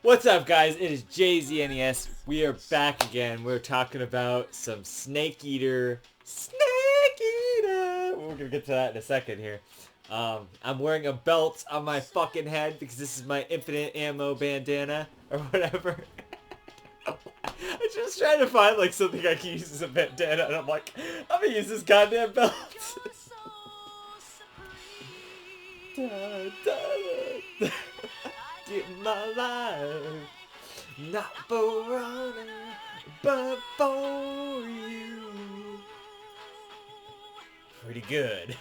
What's up, guys? It is JZNES. We are back again. We're talking about some Snake Eater. We're gonna get to that in a second here. I'm wearing a belt on my fucking head because this is my infinite ammo bandana or whatever. I'm just trying to find like something I can use as a bandana, and I'm like, I'm gonna use this goddamn belt. Da, da, da. Give my life, not for honor, but for you. Pretty good.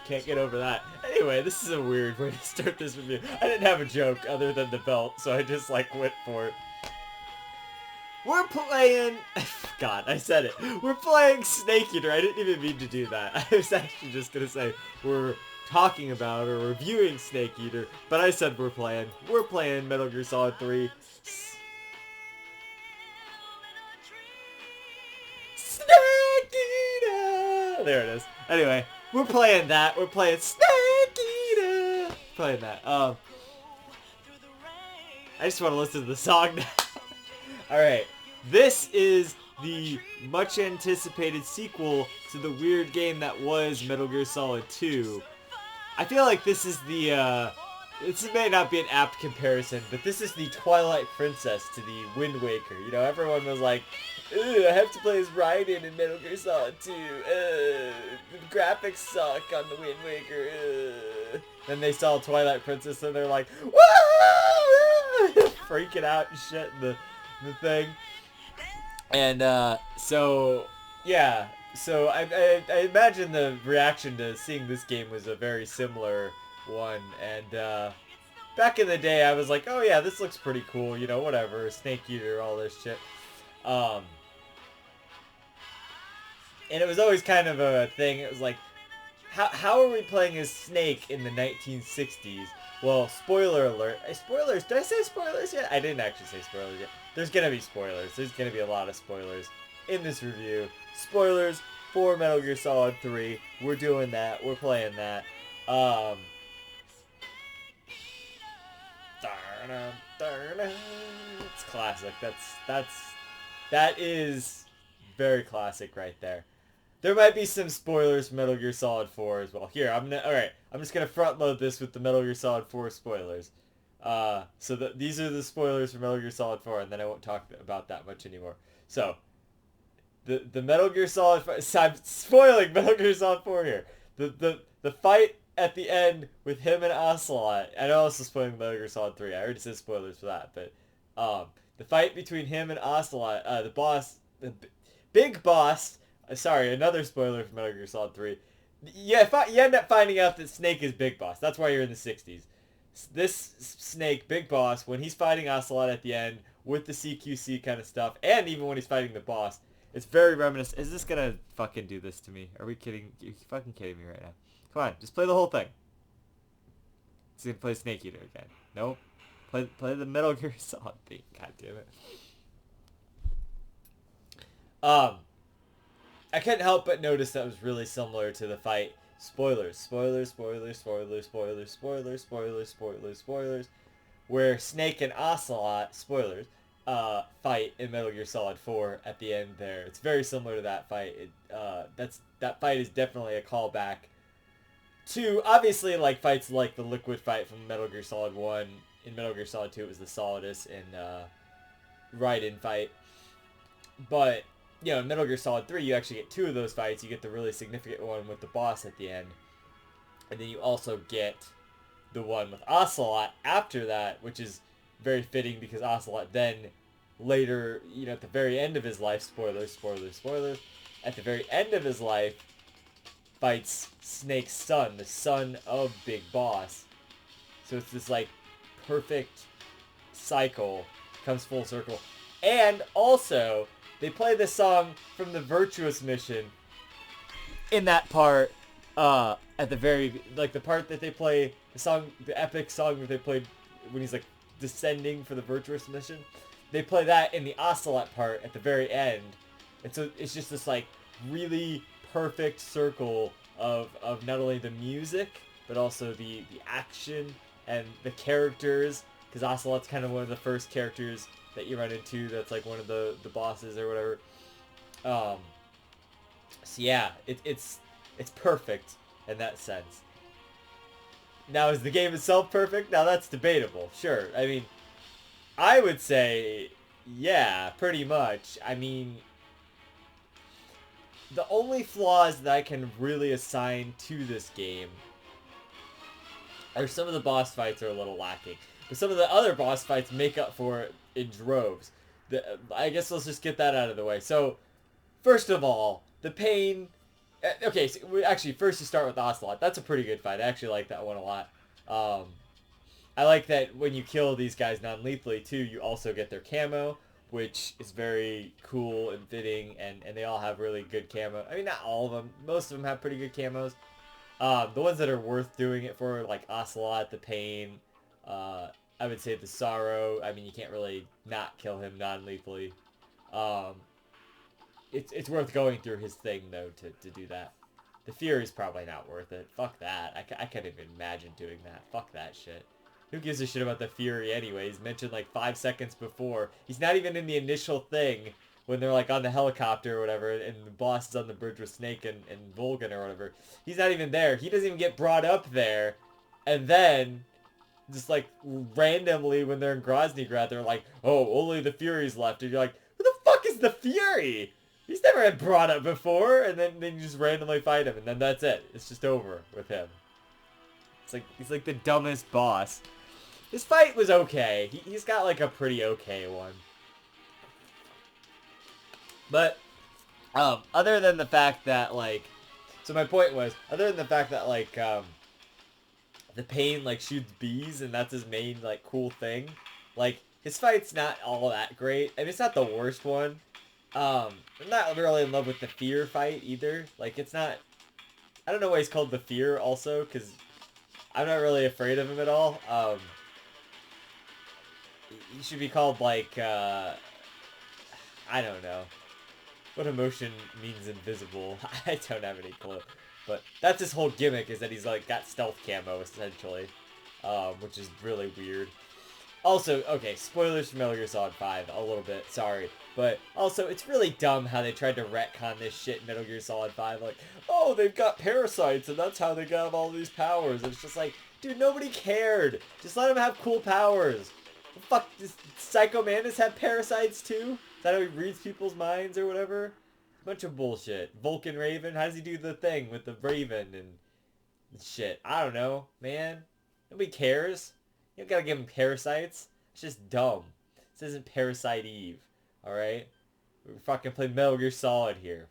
Can't get over that. Anyway, this is a weird way to start this review. I didn't have a joke other than the belt, so I just like went for it. We're playing... God, I said it. We're playing Snake Eater. I didn't even mean to do that. I was actually just gonna say we're talking about or reviewing Snake Eater, but I said we're playing Metal Gear Solid 3. Snake Eater! There it is. Anyway, we're playing that. We're playing Snake Eater! Playing that. I just want to listen to the song now. Alright, this is the much anticipated sequel to the weird game that was Metal Gear Solid 2. I feel like this is the, this may not be an apt comparison, but this is the Twilight Princess to the Wind Waker. You know, everyone was like, I have to play as Raiden in Metal Gear Solid 2. The graphics suck on the Wind Waker. Then they saw Twilight Princess and they're like, whoa! Freaking out and shit in the thing. And, so, yeah. So I imagine the reaction to seeing this game was a very similar one, and back in the day I was like, oh yeah, this looks pretty cool, you know, whatever, Snake Eater, all this shit. And it was always kind of a thing. It was like, how are we playing as Snake in the 1960s? Well, spoiler alert. Spoilers, did I say spoilers yet? I didn't actually say spoilers yet. There's gonna be spoilers. There's gonna be a lot of spoilers in this review. Spoilers for Metal Gear Solid 3. We're doing that. We're playing that. It's classic. That is very classic right there. There might be some spoilers for Metal Gear Solid 4 as well. Here, I'm just gonna front load this with the Metal Gear Solid 4 spoilers. So these are the spoilers for Metal Gear Solid 4, and then I won't talk about that much anymore. So, the Metal Gear Solid... I'm spoiling Metal Gear Solid 4 here. The fight at the end with him and Ocelot... I know I'm also spoiling Metal Gear Solid 3. I already said spoilers for that, but... the fight between him and Ocelot, the boss... The big boss... sorry, another spoiler for Metal Gear Solid 3. You end up finding out that Snake is Big Boss. That's why you're in the 60s. This Snake, Big Boss, when he's fighting Ocelot at the end with the CQC kind of stuff, and even when he's fighting the boss, it's very reminiscent. Is this gonna fucking do this to me? Are we kidding? You're fucking kidding me right now. Come on, just play the whole thing. It's gonna play Snake Eater again. Nope. Play the Metal Gear Solid thing. God damn it. I couldn't help but notice that was really similar to the fight. Spoilers. Where Snake and Ocelot, spoilers, fight in Metal Gear Solid 4 at the end there. It's very similar to that fight. That fight is definitely a callback to, obviously, like fights like the Liquid fight from Metal Gear Solid 1. In Metal Gear Solid 2 it was the Solidus and Raiden fight. But, you know, in Metal Gear Solid 3 you actually get two of those fights. You get the really significant one with the boss at the end. And then you also get the one with Ocelot after that, which is very fitting because Ocelot then later, you know, at the very end of his life, spoilers, at the very end of his life, fights Snake's son, the son of Big Boss. So it's this, like, perfect cycle, comes full circle. And also, they play the song from the Virtuous mission in that part, at the very, like, the part that they play, the song, the epic song that they played when he's, like, descending for the Virtuous mission. They play that in the Ocelot part at the very end. And so it's just this, like, really perfect circle of not only the music, but also the action and the characters. because Ocelot's kind of one of the first characters that you run into that's like one of the bosses or whatever. So yeah, it's perfect in that sense. Now, is the game itself perfect? Now that's debatable. Sure, I mean, I would say, yeah, pretty much. I mean, the only flaws that I can really assign to this game are some of the boss fights are a little lacking. But some of the other boss fights make up for it in droves. I guess let's just get that out of the way. So, first of all, the pain... Okay, so actually, first you start with Ocelot. That's a pretty good fight. I actually like that one a lot. I like that when you kill these guys non-lethally, too, you also get their camo, which is very cool and fitting, and they all have really good camo. I mean, not all of them. Most of them have pretty good camos. The ones that are worth doing it for, like Ocelot, the Pain, I would say the Sorrow. I mean, you can't really not kill him non-lethally. It's worth going through his thing, though, to do that. The Fury's probably not worth it. Fuck that. I can't even imagine doing that. Fuck that shit. Who gives a shit about the Fury anyway? He's mentioned like 5 seconds before. He's not even in the initial thing when they're like on the helicopter or whatever, and the boss is on the bridge with Snake and Volgan or whatever. He's not even there. He doesn't even get brought up there. And then, just like randomly when they're in Groznygrad, they're like, oh, only the Fury's left. And you're like, who the fuck is the Fury? He's never been brought up before. And then you just randomly fight him, and then that's it. It's just over with him. It's like, he's like the dumbest boss. His fight was okay. He's got like a pretty okay one. But, other than the fact that, like, so my point was, other than the fact that, like, the Pain, like, shoots bees, and that's his main, like, cool thing, like, his fight's not all that great. I mean, it's not the worst one. I'm not really in love with the Fear fight, either. Like, it's not, I don't know why he's called the Fear, also, because I'm not really afraid of him at all. He should be called, like, I don't know. What emotion means invisible? I don't have any clue. But that's his whole gimmick, is that he's like got stealth camo, essentially. Which is really weird. Also, okay, spoilers for Metal Gear Solid 5, a little bit, sorry. But also, it's really dumb how they tried to retcon this shit in Metal Gear Solid 5. Like, oh, they've got parasites, and that's how they got all these powers. And it's just like, dude, nobody cared. Just let them have cool powers. Fuck, does Psycho Mantis have parasites too? Is that how he reads people's minds or whatever? Bunch of bullshit. Vulcan Raven, how does he do the thing with the Raven and shit? I don't know, man. Nobody cares. You don't gotta give him parasites. It's just dumb. This isn't Parasite Eve, alright? We're fucking playing Metal Gear Solid here.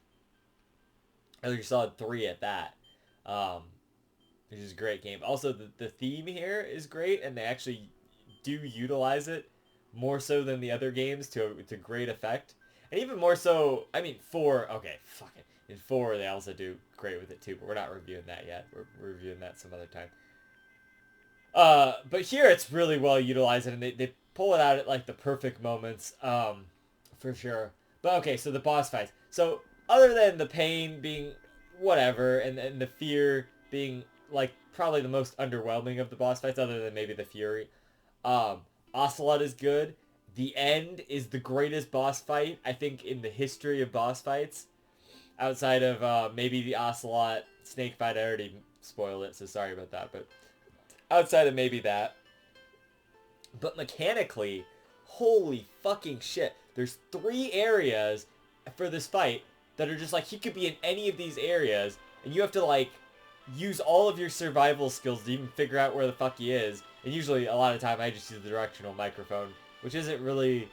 Metal Gear Solid 3 at that. Which is a great game. Also, the theme here is great, and they actually do utilize it more so than the other games to great effect. And even more so, I mean, 4, okay, fuck it. In 4, they also do great with it too, but we're not reviewing that yet. We're reviewing that some other time. But here it's really well utilized, and they pull it out at, like, the perfect moments, for sure. But, okay, so the boss fights. So, other than the Pain being whatever, and the Fear being, like, probably the most underwhelming of the boss fights, other than maybe the Fury, Ocelot is good. The End is the greatest boss fight, I think, in the history of boss fights. Outside of, maybe the Ocelot Snake fight. I already spoiled it, so sorry about that. But outside of maybe that. But mechanically, holy fucking shit. There's 3 areas for this fight that are just like, he could be in any of these areas. And you have to, like, use all of your survival skills to even figure out where the fuck he is. And usually, a lot of the time, I just use the directional microphone, which isn't really,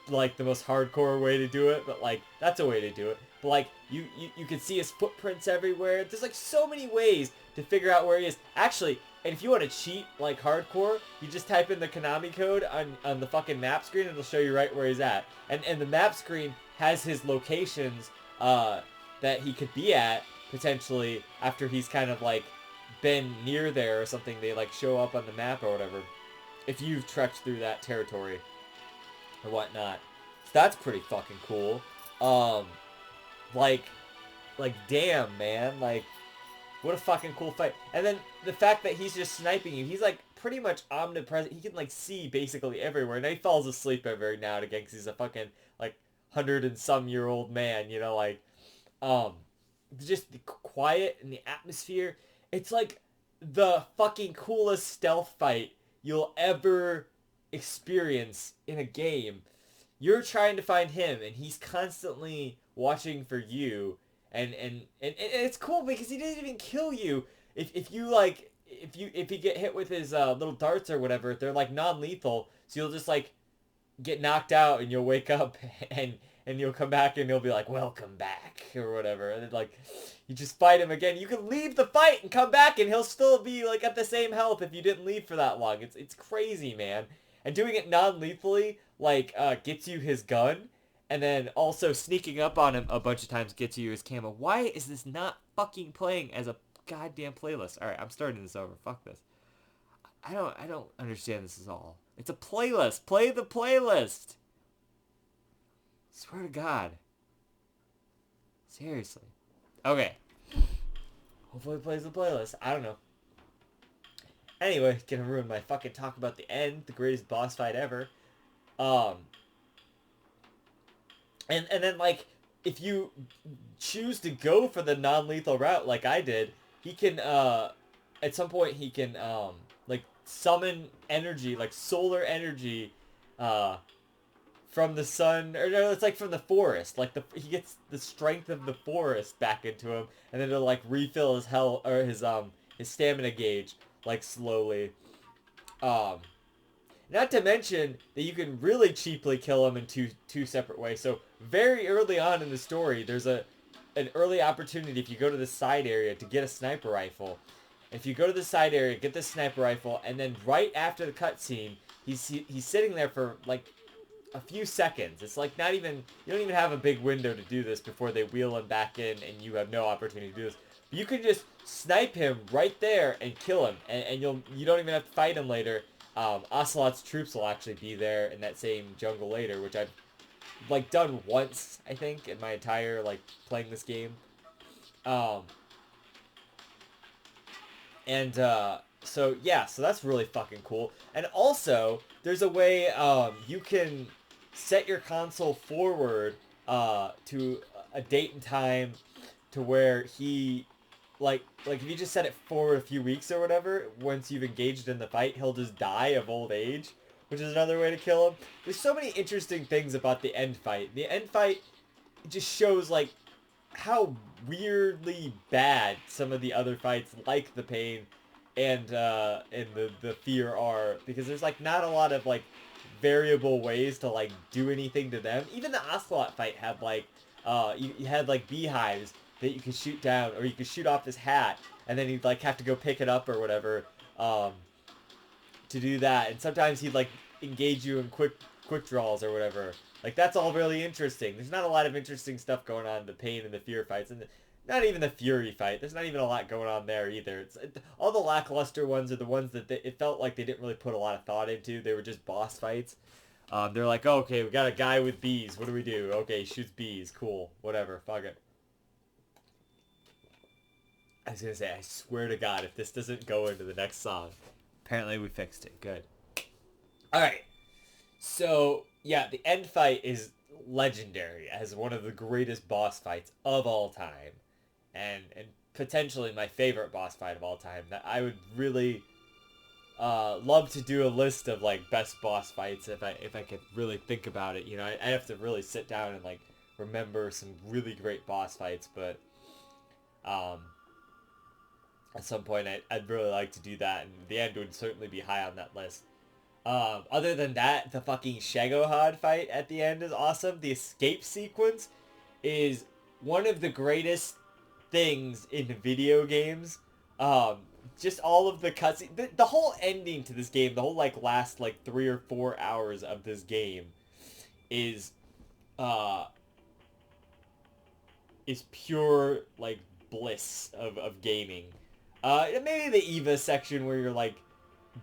like, the most hardcore way to do it, but, like, that's a way to do it. But, like, you can see his footprints everywhere. There's, like, so many ways to figure out where he is. Actually, and if you want to cheat, like, hardcore, you just type in the Konami code on the fucking map screen, and it'll show you right where he's at. And the map screen has his locations that he could be at, potentially, after he's kind of, like, been near there or something. They, like, show up on the map or whatever, if you've trekked through that territory or whatnot. So that's pretty fucking cool. Like, damn, man, like, what a fucking cool fight. And then the fact that he's just sniping you, he's, like, pretty much omnipresent. He can like see basically everywhere, and he falls asleep every now and again because he's a fucking like 100-and-some-year-old man. You know, like um, just the quiet and the atmosphere. It's like the fucking coolest stealth fight you'll ever experience in a game. You're trying to find him, and he's constantly watching for you, and it's cool because he doesn't even kill you. If you like if you get hit with his little darts or whatever, they're like non-lethal, so you'll just like get knocked out and you'll wake up and you'll come back and he'll be like, welcome back or whatever, and then like you just fight him again. You can leave the fight and come back and he'll still be like at the same health if you didn't leave for that long. It's crazy, man. And doing it non-lethally like gets you his gun, and then also sneaking up on him a bunch of times gets you his camo. Why is this not fucking playing as a goddamn playlist? All right, I'm starting this over. Fuck this. I don't understand this at all. It's a playlist. Play the playlist. Swear to God. Seriously. Okay. Hopefully it plays the playlist. I don't know. Anyway, gonna ruin my fucking talk about the end, the greatest boss fight ever. And then like if you choose to go for the non-lethal route like I did, he can at some point he can like summon energy, like solar energy from the sun, or no, it's like from the forest. Like he gets the strength of the forest back into him, and then it'll like refill his health or his stamina gauge like slowly. Not to mention that you can really cheaply kill him in two separate ways. So very early on in the story, there's an early opportunity if you go to the side area to get a sniper rifle. If you go to the side area, get the sniper rifle, and then right after the cutscene, he's sitting there for like a few seconds. It's like not even, you don't even have a big window to do this before they wheel him back in and you have no opportunity to do this. But you can just snipe him right there and kill him, and you don't even have to fight him later. Ocelot's troops will actually be there in that same jungle later, which I've like done once, I think, in my entire like playing this game. So yeah, so that's really fucking cool. And also, there's a way you can set your console forward to a date and time to where he like if you just set it forward a few weeks or whatever, once you've engaged in the fight, he'll just die of old age, which is another way to kill him. There's so many interesting things about the end fight. The end fight just shows like how weirdly bad some of the other fights like the pain and the fear are, because there's like not a lot of like variable ways to like do anything to them. Even the Ocelot fight had like you had like beehives that you could shoot down, or you could shoot off his hat, and then he'd like have to go pick it up or whatever to do that. And sometimes he'd like engage you in quick draws or whatever. Like that's all really interesting. There's not a lot of interesting stuff going on in the pain and the fear fights, and not even the fury fight. There's not even a lot going on there either. All the lackluster ones are the ones that it felt like they didn't really put a lot of thought into. They were just boss fights. They're like, oh, okay, we got a guy with bees. What do we do? Okay, he shoots bees. Cool. Whatever. Fuck it. I was gonna say, I swear to God, if this doesn't go into the next song. Apparently we fixed it. Good. Alright. So, yeah, the end fight is legendary as one of the greatest boss fights of all time. And potentially my favorite boss fight of all time. That I would really love to do a list of like best boss fights if I could really think about it. You know, I have to really sit down and like remember some really great boss fights, but at some point I'd really like to do that, and the end would certainly be high on that list. Other than that, the fucking Shagohod fight at the end is awesome. The escape sequence is one of the greatest things in video games. Just all of the cutscenes, the whole ending to this game, the whole like last like 3 or 4 hours of this game is pure like bliss of gaming. Maybe the Eva section where you're like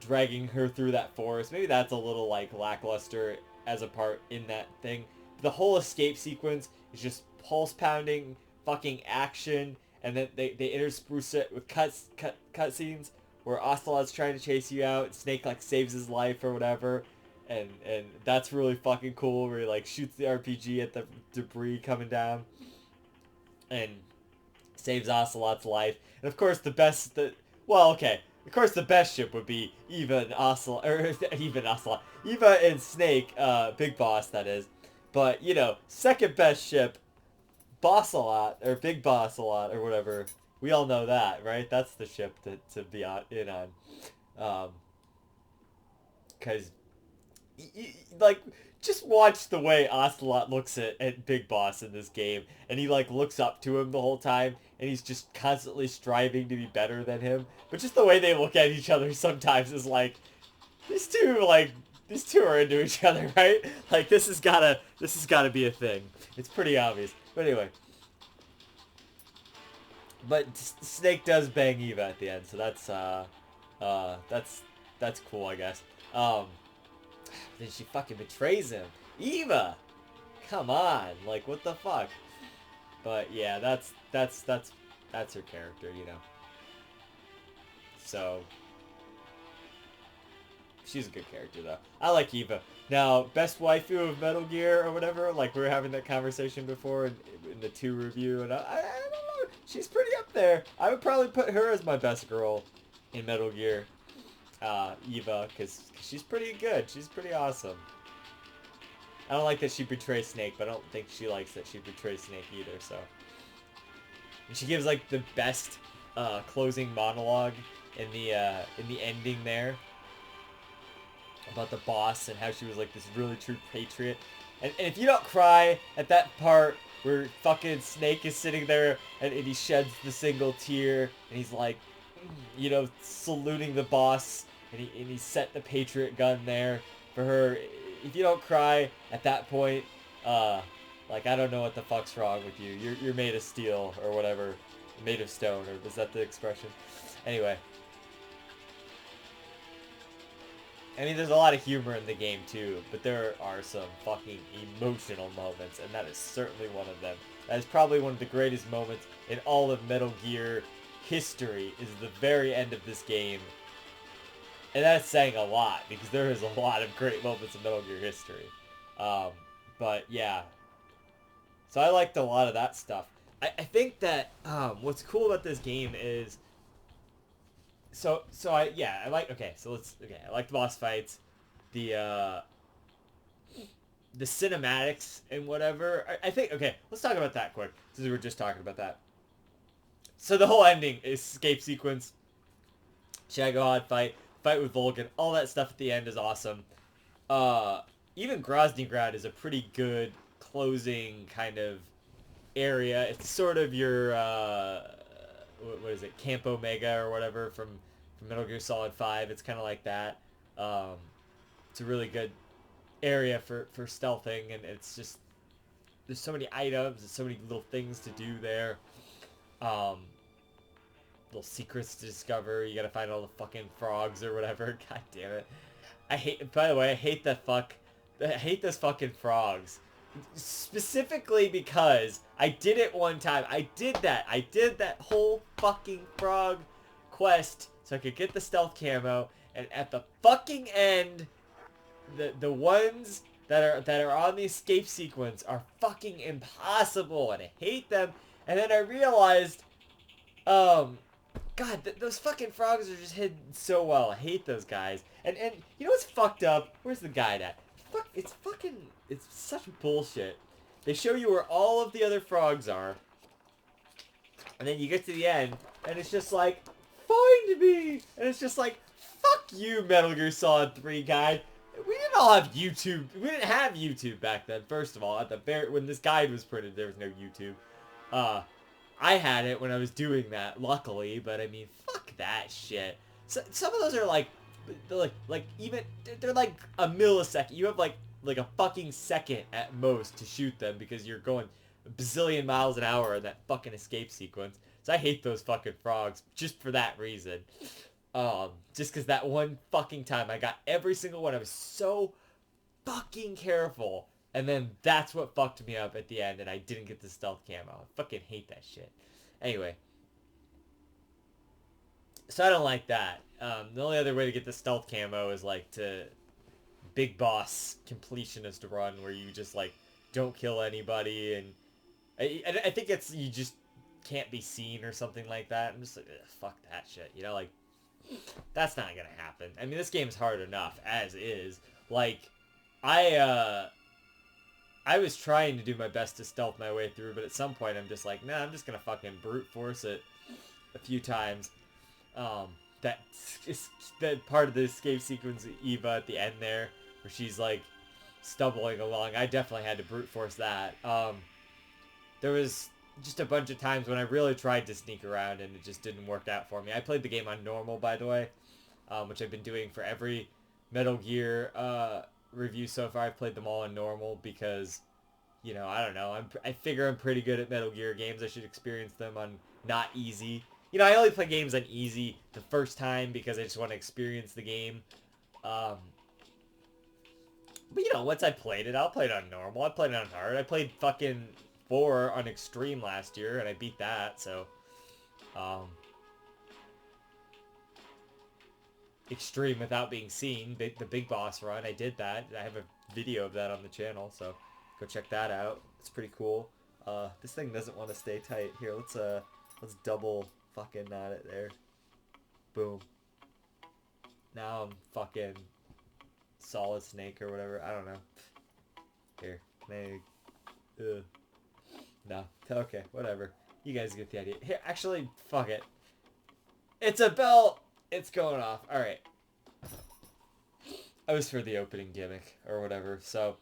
dragging her through that forest, maybe that's a little like lackluster as a part in that thing. The whole escape sequence is just pulse pounding fucking action, and then they intersperse it with cutscenes where Ocelot's trying to chase you out, and Snake like saves his life or whatever, and that's really fucking cool. Where he like shoots the RPG at the debris coming down, and saves Ocelot's life. And of course, of course, the best ship would be Eva and Ocelot, or even Ocelot, Eva and Snake, Big Boss, that is. But you know, second best ship, Bossalot or Big Bossalot or whatever. We all know that, right? That's the ship to be in on. Because like, just watch the way Ocelot looks at Big Boss in this game, and he like looks up to him the whole time, and he's just constantly striving to be better than him. But just the way they look at each other sometimes is like, these two are into each other, right? Like this has gotta be a thing. It's pretty obvious. But anyway. But Snake does bang Eva at the end, so that's cool, I guess. Then she fucking betrays him. Eva! Come on, like what the fuck? But yeah, that's her character, you know. So she's a good character though. I like Eva. Now, best waifu of Metal Gear or whatever, like we were having that conversation before in the 2 review, and I don't know, she's pretty up there. I would probably put her as my best girl in Metal Gear. Eva, because she's pretty good. She's pretty awesome. I don't like that she betrays Snake, but I don't think she likes that she betrays Snake either, so. And she gives, like, the best, closing monologue in the ending there. About the boss and how she was, like, this really true patriot. And if you don't cry at that part where fucking Snake is sitting there and he sheds the single tear and he's like, you know, saluting the boss, and he set the Patriot gun there for her. If you don't cry at that point, like, I don't know what the fuck's wrong with you. You're made of steel or whatever, made of stone, or is that the expression? Anyway, I mean, there's a lot of humor in the game too, but there are some fucking emotional moments, and that is certainly one of them. That is probably one of the greatest moments in all of Metal Gear history, is the very end of this game. And that's saying a lot, because there is a lot of great moments in Metal Gear history. But yeah. So I liked a lot of that stuff. I think that what's cool about this game is... I like the boss fights, the cinematics and whatever. I think, okay, let's talk about that quick, since we were just talking about that. So the whole ending is escape sequence, Shagohod fight with Vulcan, all that stuff at the end is awesome. Even Groznygrad is a pretty good closing kind of area. It's sort of your, what is it, Camp Omega or whatever from Metal Gear Solid 5. It's kind of like that. It's a really good area for stealthing, and it's just, there's so many items and so many little things to do there. Little secrets to discover. You gotta find all the fucking frogs or whatever. God damn it. By the way, I hate those fucking frogs. Specifically because I did it one time. I did that whole fucking frog quest so I could get the stealth camo, and at the fucking end, the ones that are on the escape sequence are fucking impossible, and I hate them. And then I realized, God, those fucking frogs are just hidden so well. I hate those guys. And you know what's fucked up? Where's the guide at? It's such bullshit. They show you where all of the other frogs are, and then you get to the end, and it's just like, find me! And it's just like, fuck you, Metal Gear Solid 3 guide. We didn't all have YouTube. We didn't have YouTube back then, first of all. When this guide was printed, there was no YouTube. I had it when I was doing that, luckily, but I mean, fuck that shit. So, some of those are like they're like a millisecond. You have like a fucking second at most to shoot them because you're going a bazillion miles an hour in that fucking escape sequence. So I hate those fucking frogs just for that reason. Just because that one fucking time I got every single one. I was so fucking careful. And then that's what fucked me up at the end, and I didn't get the stealth camo. I fucking hate that shit. Anyway. So I don't like that. The only other way to get the stealth camo is like to big boss completionist run where you just like don't kill anybody, and I think it's you just can't be seen or something like that. I'm just like, fuck that shit. You know, like that's not gonna happen. I mean, this game's hard enough as is. Like, I I was trying to do my best to stealth my way through, but at some point I'm just like, nah, I'm just gonna fucking brute force it a few times. Um, that that part of the escape sequence, Eva at the end there, where she's like stumbling along. I definitely had to brute force that. There was just a bunch of times when I really tried to sneak around and it just didn't work out for me. I played the game on normal, by the way, which I've been doing for every Metal Gear review so far. I've played them all on normal because, you know, I don't know. I figure I'm pretty good at Metal Gear games. I should experience them on not easy. You know, I only play games on easy the first time because I just want to experience the game. Um, but, you know, once I played it, I'll play it on normal. I played it on hard. I played fucking 4 on extreme last year, and I beat that, so... Um, extreme without being seen, the big boss run, I did that. I have a video of that on the channel, so go check that out. It's pretty cool. This thing doesn't want to stay tight. Here, let's double fucking knot it there. Boom. Now I'm fucking Solid Snake or whatever. I don't know. Here, maybe. Ugh. No. Okay, whatever. You guys get the idea. Here, actually, fuck it. It's a belt. It's going off. All right. I was for the opening gimmick or whatever. So,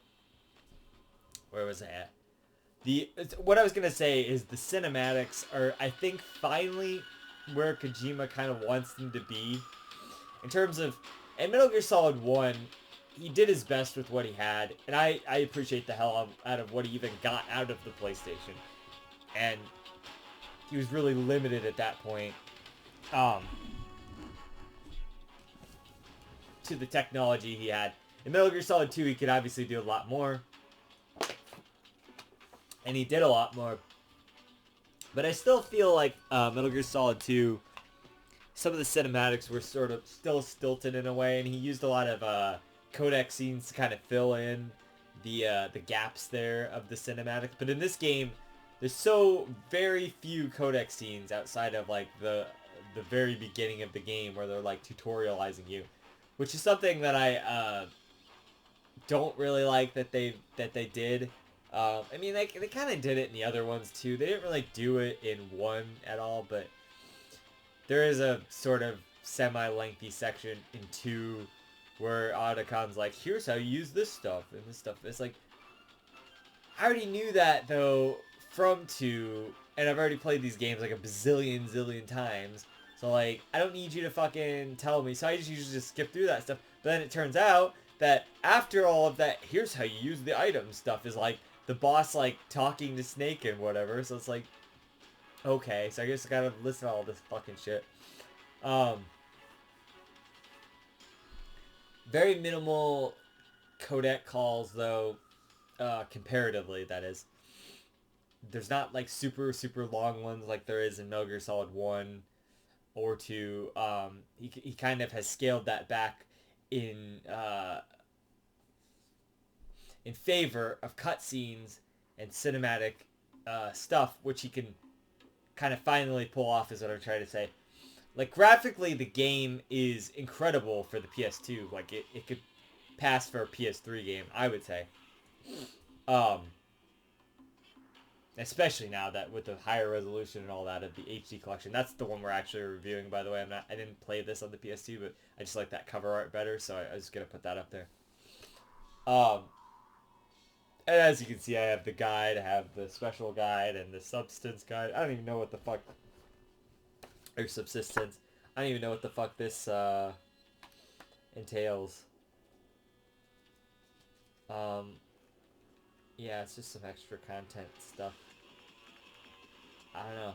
where was I at? What I was gonna say is the cinematics are, I think, finally where Kojima kind of wants them to be. In terms of, in Metal Gear Solid 1, he did his best with what he had, and I appreciate the hell out of what he even got out of the PlayStation. And he was really limited at that point to the technology he had. In Metal Gear Solid 2, he could obviously do a lot more. And he did a lot more. But I still feel like Metal Gear Solid 2, some of the cinematics were sort of still stilted in a way, and he used a lot of codec scenes to kind of fill in the gaps there of the cinematics. But in this game, there's so very few codec scenes outside of like the very beginning of the game where they're like tutorializing you, which is something that I don't really like that they did. I mean, they kind of did it in the other ones too. They didn't really do it in 1 at all, but there is a sort of semi-lengthy section in 2 where Otacon's like, here's how you use this stuff and this stuff. It's like, I already knew that though from 2, and I've already played these games like a zillion times. So like, I don't need you to fucking tell me. So I just usually just skip through that stuff. But then it turns out that after all of that, here's how you use the item stuff is like the boss like talking to Snake and whatever. So it's like, okay, so I guess I gotta listen to all this fucking shit. Very minimal codec calls though, comparatively that is. There's not like super long ones like there is in Metal Gear Solid 1 or 2. He kind of has scaled that back in favor of cutscenes and cinematic stuff, which he can kind of finally pull off, is what I'm trying to say. Like, graphically, the game is incredible for the PS2. Like, it could pass for a PS3 game, I would say. Especially now that with the higher resolution and all that of the HD collection. That's the one we're actually reviewing, by the way. I didn't play this on the PS2, but I just like that cover art better, so I was just going to put that up there. And as you can see, I have the guide, I have the special guide, and the substance guide. I don't even know what the fuck... Or subsistence. I don't even know what the fuck this entails. Yeah, it's just some extra content stuff. I don't know.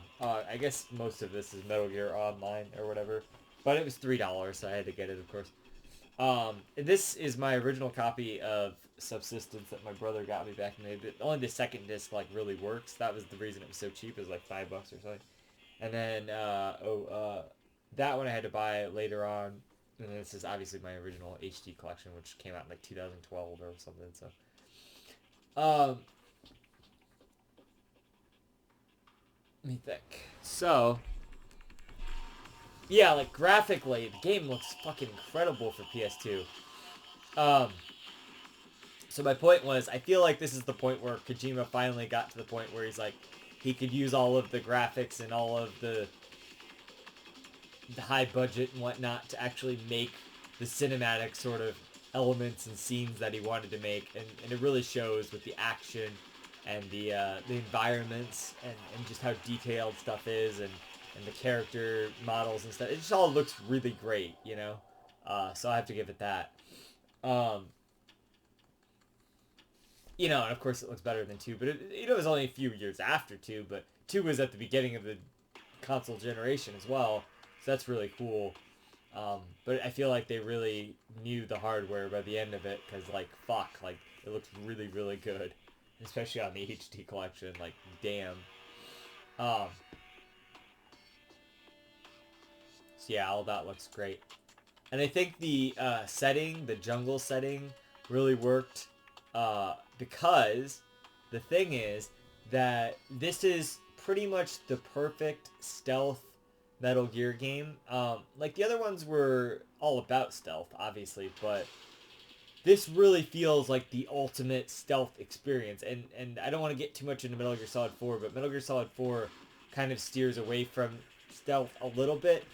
I guess most of this is Metal Gear Online or whatever. But it was $3, so I had to get it, of course. This is my original copy of Subsistence that my brother got me back in the day. Only the second disc, like, really works. That was the reason it was so cheap. It was like $5 or something. And then, That one I had to buy later on. And this is obviously my original HD collection, which came out in like 2012 or something. So, um, let me think. So, yeah, like graphically, the game looks fucking incredible for PS2. Um, so my point was, I feel like this is the point where Kojima finally got to the point where he's like, he could use all of the graphics and all of the high budget and whatnot to actually make the cinematic sort of elements and scenes that he wanted to make, and it really shows with the action and the environments and just how detailed stuff is and the character models and stuff. It just all looks really great, you know. So I have to give it that. Um, you know, and of course it looks better than two, but it was only a few years after two, but two was at the beginning of the console generation as well, so that's really cool. But I feel like they really knew the hardware by the end of it, because like fuck, like it looks really really good, especially on the HD collection. Like damn. Um, so yeah, all that looks great, and I think the setting, the jungle setting, really worked because the thing is that this is pretty much the perfect stealth Metal Gear game. Like the other ones were all about stealth, obviously, but this really feels like the ultimate stealth experience. And I don't want to get too much into Metal Gear Solid 4, but Metal Gear Solid 4 kind of steers away from stealth a little bit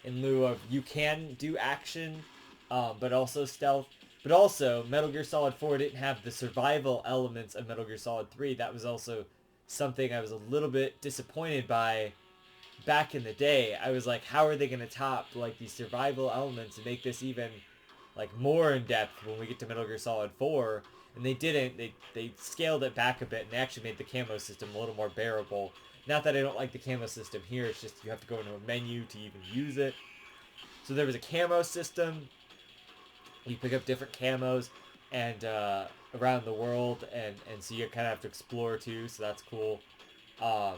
in lieu of you can do action, but also stealth. But also, Metal Gear Solid 4 didn't have the survival elements of Metal Gear Solid 3. That was also something I was a little bit disappointed by back in the day. I was like, how are they going to top like these survival elements and make this even like more in depth when we get to Metal Gear Solid 4? And they didn't. They scaled it back a bit and they actually made the camo system a little more bearable. Not that I don't like the camo system here, it's just you have to go into a menu to even use it. So there was a camo system. You pick up different camos and around the world, and so you kind of have to explore too. So that's cool. Um,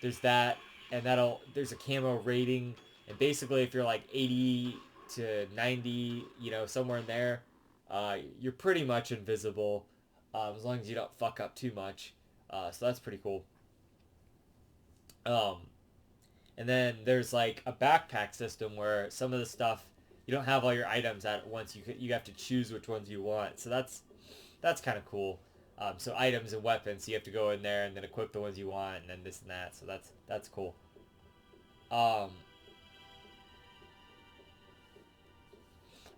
there's that, and there's a camo rating, and basically if you're like 80 to 90, you know, somewhere in there, you're pretty much invisible, as long as you don't fuck up too much. So that's pretty cool. Um, and then there's like a backpack system where some of the stuff you don't have all your items at once. You have to choose which ones you want. So that's kind of cool. So items and weapons, so you have to go in there and then equip the ones you want, and then this and that. So that's cool. Um,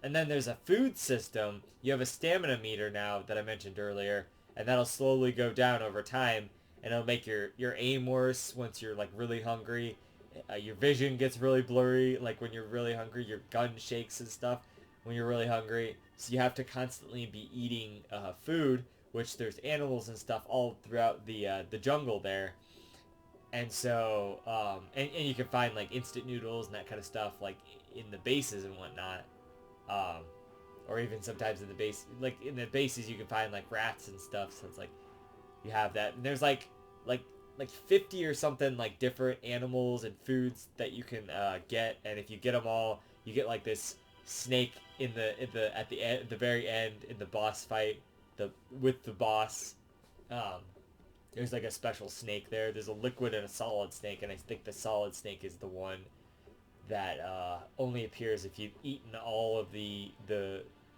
and then there's a food system. You have a stamina meter now that I mentioned earlier, and that'll slowly go down over time, and it'll make your aim worse once you're like really hungry. Your vision gets really blurry, like when you're really hungry. Your gun shakes and stuff when you're really hungry. So you have to constantly be eating food, which there's animals and stuff all throughout the jungle there. And so and you can find like instant noodles and that kind of stuff like in the bases and whatnot. Um, or even sometimes in the base, like in the bases, you can find like rats and stuff. So it's like you have that, and there's like like 50 or something like different animals and foods that you can get, and if you get them all, you get like this snake in the at the end, the very end in the boss fight, the with the boss. Um, there's like a special snake there. There's a liquid and a solid snake, and I think the solid snake is the one that only appears if you've eaten all of the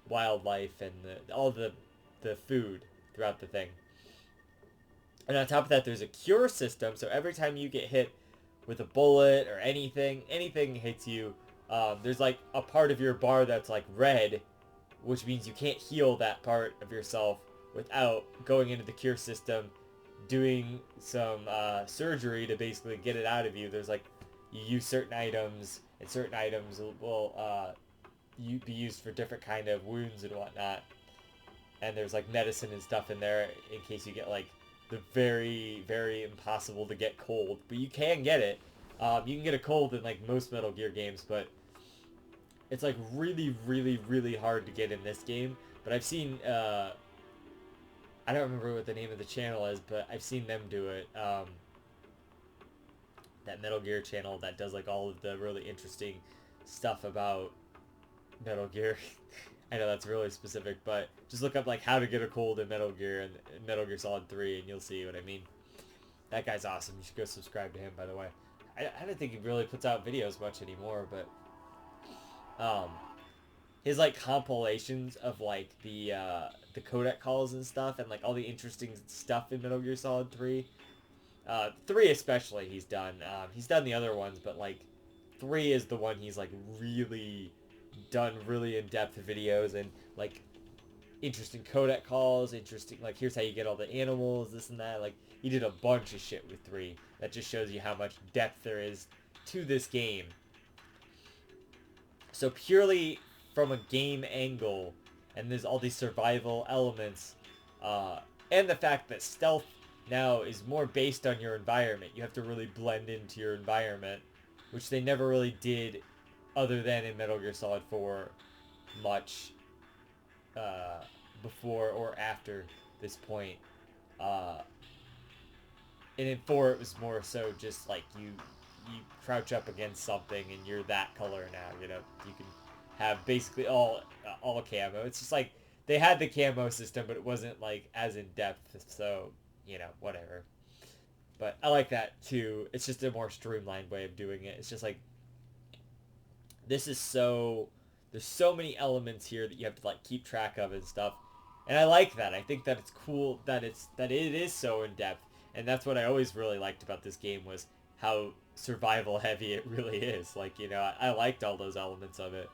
wildlife and all the food throughout the thing. And on top of that, there's a cure system. So every time you get hit with a bullet or anything hits you, there's like a part of your bar that's like red, which means you can't heal that part of yourself without going into the cure system, doing some surgery to basically get it out of you. There's like you use certain items, and certain items will be used for different kind of wounds and whatnot. And there's like medicine and stuff in there in case you get like the very very impossible to get cold, but you can get it. You can get a cold in like most Metal Gear games, but it's like really really really hard to get in this game. But I've seen I don't remember what the name of the channel is, but I've seen them do it. that Metal Gear channel that does like all of the really interesting stuff about Metal Gear. I know that's really specific, but just look up like how to get a cold in Metal Gear and Metal Gear Solid 3 and you'll see what I mean. That guy's awesome. You should go subscribe to him, by the way. I don't think he really puts out videos much anymore, but um, his like compilations of like the codec calls and stuff and like all the interesting stuff in Metal Gear Solid 3. 3 especially he's done. He's done the other ones, but like 3 is the one he's like really done really in-depth videos and like interesting codec calls, interesting like here's how you get all the animals, this and that. Like he did a bunch of shit with 3. That just shows you how much depth there is to this game. So purely from a game angle, and there's all these survival elements, and the fact that stealth now is more based on your environment. You have to really blend into your environment, which they never really did other than in Metal Gear Solid 4 much before or after this point. And in 4 it was more so just like you crouch up against something and you're that color now. You know, you can have basically all camo. It's just like they had the camo system, but it wasn't like as in depth. So you know, whatever. But I like that too. It's just a more streamlined way of doing it. It's just like this is so there's so many elements here that you have to like keep track of and stuff. And I like that. I think that it's cool that it is so in depth. And that's what I always really liked about this game was how survival heavy it really is. Like, you know, I liked all those elements of it.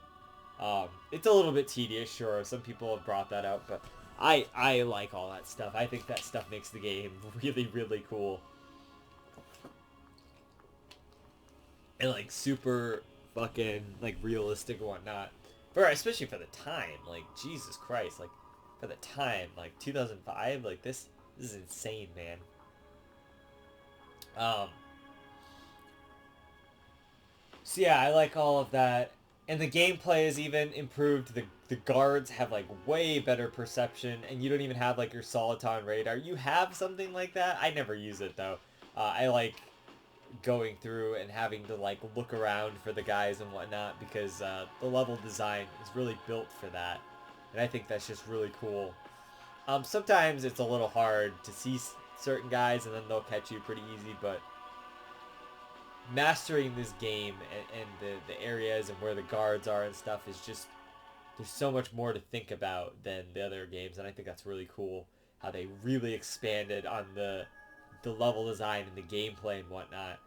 It's a little bit tedious, sure. Some people have brought that out, but I like all that stuff. I think that stuff makes the game really, really cool. And like super fucking like realistic and whatnot. Especially for the time. Like, Jesus Christ. Like, for the time. Like, 2005. Like, this is insane, man. So yeah, I like all of that. And the gameplay is even improved. The guards have like way better perception, and you don't even have like your Soliton radar. You have something like that. I never use it though. I like going through and having to like look around for the guys and whatnot because the level design is really built for that, and I think that's just really cool. Sometimes it's a little hard to see certain guys, and then they'll catch you pretty easy, but mastering this game and the areas and where the guards are and stuff is just there's so much more to think about than the other games, and I think that's really cool how they really expanded on the level design and the gameplay and whatnot.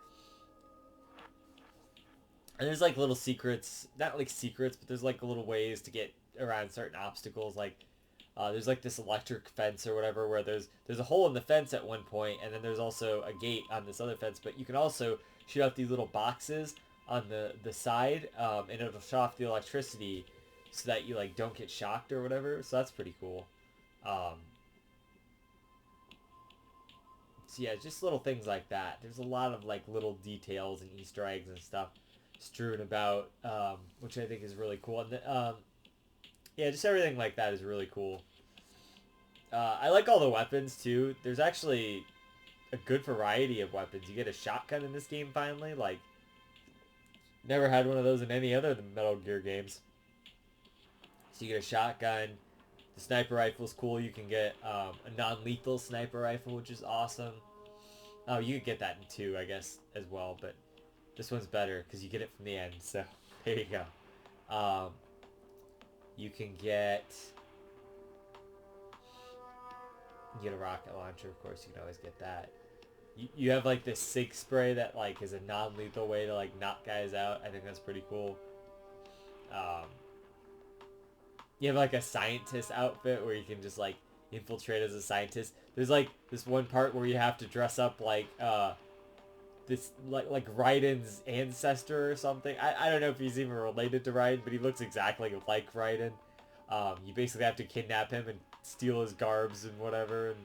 And there's like little secrets, not like secrets, but there's like little ways to get around certain obstacles. Like there's like this electric fence or whatever where there's a hole in the fence at one point, and then there's also a gate on this other fence. But you can also shoot out these little boxes on the side, and it'll shut off the electricity so that you like don't get shocked or whatever. So that's pretty cool. So yeah, just little things like that. There's a lot of like little details and Easter eggs and stuff strewn about, which I think is really cool. And yeah, just everything like that is really cool. I like all the weapons too. There's actually a good variety of weapons. You get a shotgun in this game finally. Like, never had one of those in any other Metal Gear games. So you get a shotgun. The sniper rifle is cool. You can get a non-lethal sniper rifle, which is awesome. Oh, you could get that in 2, I guess, as well. But this one's better because you get it from the end. So there you go. You can get a rocket launcher, of course. You can always get that. You have like this SIG spray that like is a non-lethal way to like knock guys out. I think that's pretty cool. You have like a scientist outfit where you can just like infiltrate as a scientist. There's like this one part where you have to dress up like this like Raiden's ancestor or something. I don't know if he's even related to Raiden, but he looks exactly like Raiden. You basically have to kidnap him and steal his garbs and whatever, and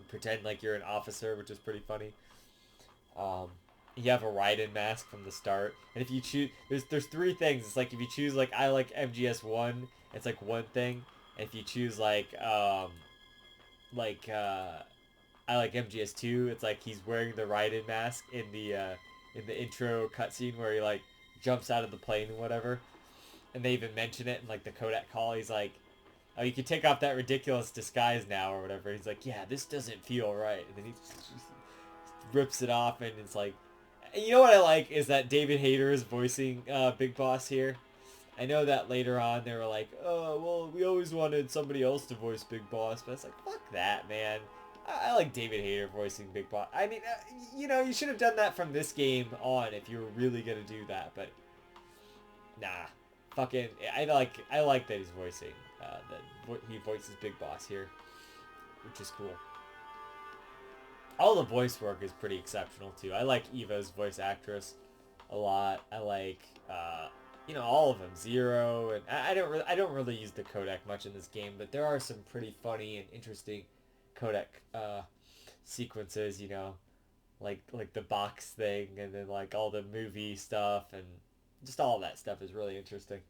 pretend like you're an officer, which is pretty funny. You have a Raiden mask from the start, and if you choose, there's 3 things. It's like if you choose like I like MGS1, it's like one thing. And if you choose like I like MGS2. It's like he's wearing the Raiden mask in the intro cutscene where he like jumps out of the plane and whatever. And they even mention it in like the Kodak call. He's like, "Oh, you can take off that ridiculous disguise now," or whatever. He's like, "Yeah, this doesn't feel right." And then he just rips it off, and it's like, you know what I like is that David Hayter is voicing Big Boss here. I know that later on they were like, "Oh, well, we always wanted somebody else to voice Big Boss," but it's like, fuck that, man. I like David Hayter voicing Big Boss. I mean, you know, you should have done that from this game on if you were really gonna do that, but nah, fucking, I like that he's voicing that he voices Big Boss here, which is cool. All the voice work is pretty exceptional too. I like Eva's voice actress a lot. I like you know, all of them. Zero, and I don't really use the codec much in this game, but there are some pretty funny and interesting codec sequences. You know, like the box thing, and then like all the movie stuff, and just all of that stuff is really interesting.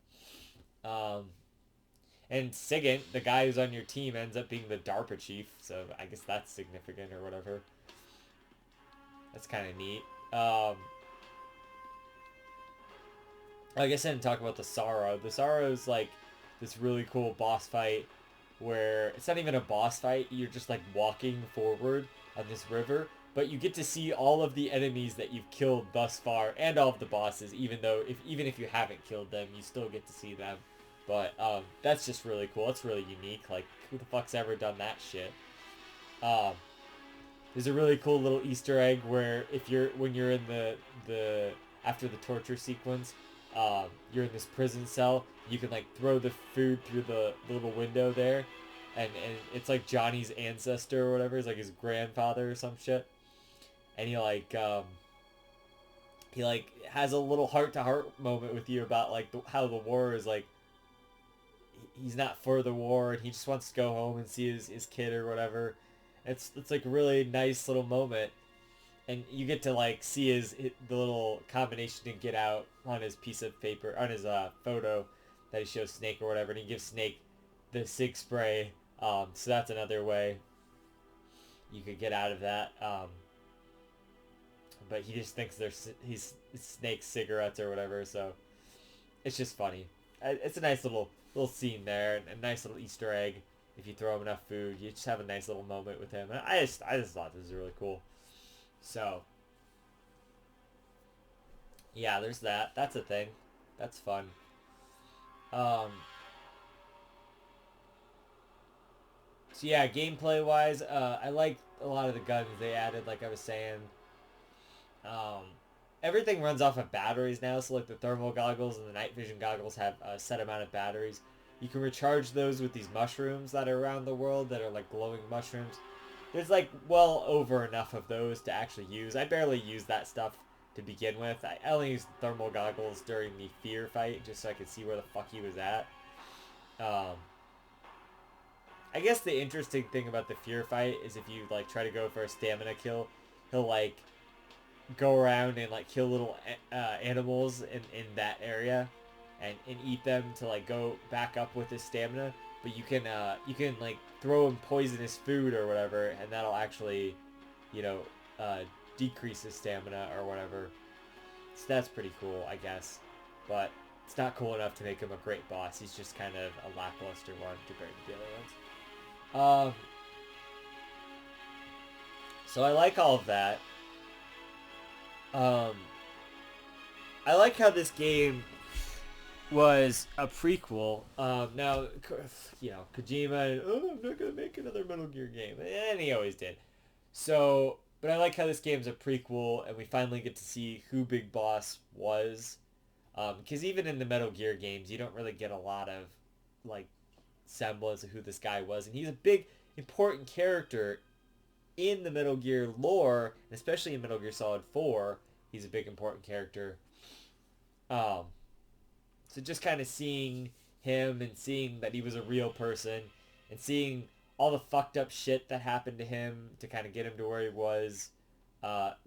Um, and Sigint, the guy who's on your team, ends up being the DARPA chief, so I guess that's significant or whatever. That's kind of neat. I guess I didn't talk about the Sorrow. The Sorrow is like this really cool boss fight where it's not even a boss fight. You're just like walking forward on this river, but you get to see all of the enemies that you've killed thus far and all of the bosses. Even if you haven't killed them, you still get to see them. But that's just really cool. It's really unique. Like, who the fuck's ever done that shit? Um, there's a really cool little Easter egg where when you're in the after the torture sequence, you're in this prison cell. You can like throw the food through the little window there, and it's like Johnny's ancestor or whatever. It's like his grandfather or some shit. And he like has a little heart to heart moment with you about like how the war is like. He's not for the war and he just wants to go home and see his kid or whatever. It's like a really nice little moment, and you get to like see the little combination to get out on his piece of paper on his photo that he shows Snake or whatever, and he gives Snake the sig spray. So that's another way you could get out of that. But he just thinks he's Snake's cigarettes or whatever. So it's just funny. It's a nice little scene there, and a nice little Easter egg. If you throw him enough food, you just have a nice little moment with him. And I just thought this was really cool. So yeah, there's that. That's a thing. That's fun. Um, so yeah, gameplay wise, I like a lot of the guns they added. Like I was saying, um, everything runs off of batteries now. So like the thermal goggles and the night vision goggles have a set amount of batteries. You can recharge those with these mushrooms that are around the world that are like glowing mushrooms. There's like well over enough of those to actually use. I barely use that stuff to begin with. I only used thermal goggles during the fear fight just so I could see where the fuck he was at. Um, I guess the interesting thing about the fear fight is if you like try to go for a stamina kill, he'll like go around and like kill little animals in that area and eat them to like go back up with his stamina. But you can like throw him poisonous food or whatever, and that'll actually, you know, decrease his stamina or whatever. So that's pretty cool, I guess. But it's not cool enough to make him a great boss. He's just kind of a lackluster one compared to the other ones. So I like all of that. I like how this game was a prequel. Now, you know, Kojima, oh, I'm not gonna make another Metal Gear game, and he always did. So, but I like how this game's a prequel, and we finally get to see who Big Boss was. Because even in the Metal Gear games, you don't really get a lot of like semblance of who this guy was, and he's a big important character in the Metal Gear lore, and especially in Metal Gear Solid 4. He's a big important character. Um, so just kind of seeing him and seeing that he was a real person and seeing all the fucked up shit that happened to him to kind of get him to where he was. Well,